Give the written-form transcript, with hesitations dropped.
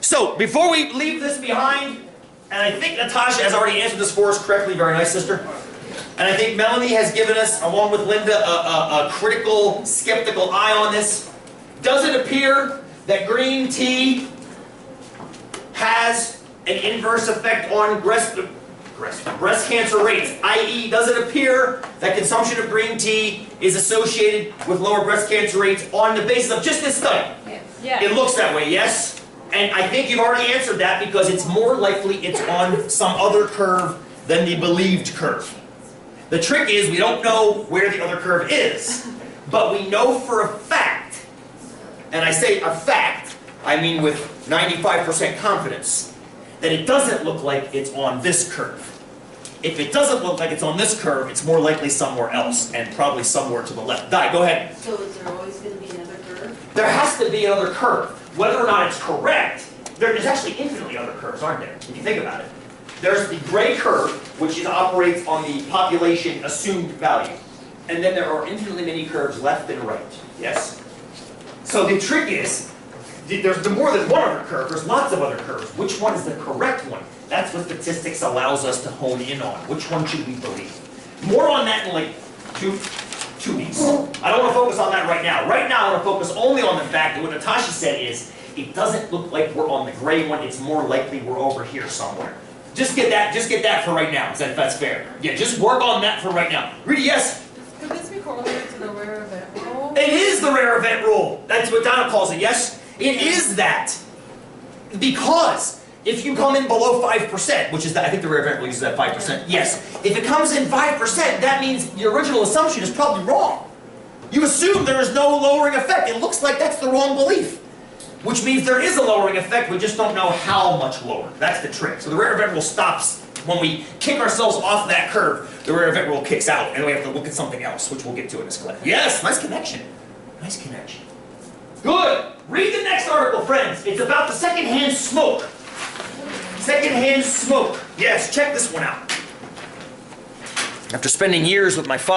So, before we leave this behind, and I think Natasha has already answered this for us correctly, very nice, sister. And I think Melanie has given us, along with Linda, a critical, skeptical eye on this. Does it appear that green tea has an inverse effect on breast cancer rates? I.e., does it appear that consumption of green tea is associated with lower breast cancer rates on the basis of just this study? Yeah. It looks that way, yes? And I think you've already answered that because it's more likely it's on some other curve than the believed curve. The trick is we don't know where the other curve is, but we know for a fact, and I say a fact, I mean with 95% confidence, that it doesn't look like it's on this curve. If it doesn't look like it's on this curve, it's more likely somewhere else, and probably somewhere to the left. Di, go ahead. So is there always going to be another curve? There has to be another curve. Whether or not it's correct, there's actually infinitely other curves, aren't there? If you think about it. There's the gray curve, which operates on the population assumed value. And then there are infinitely many curves left and right. Yes? So the trick is, there's more than one other curve, there's lots of other curves. Which one is the correct one? That's what statistics allows us to hone in on. Which one should we believe? More on that in like two weeks. I don't want to focus on that right now. Right now I want to focus only on the fact that what Natasha said is, it doesn't look like we're on the gray one, it's more likely we're over here somewhere. Just get that for right now, if that's fair. Yeah, just work on that for right now. Rita, yes? Could this be correlated to the rare event rule? It is the rare event rule. That's what Donna calls it, yes? It is that. Because if you come in below 5%, which is that, I think the rare event rule uses that 5%, yes. If it comes in 5%, that means your original assumption is probably wrong. You assume there is no lowering effect. It looks like that's the wrong belief. Which means there is a lowering effect, we just don't know how much lower. That's the trick. So the rare event rule stops when we kick ourselves off that curve. The rare event rule kicks out, and we have to look at something else, which we'll get to in this class. Yes, nice connection. Nice connection. Good. Read the next article, friends. It's about the secondhand smoke. Secondhand smoke. Yes, check this one out. After spending years with my father,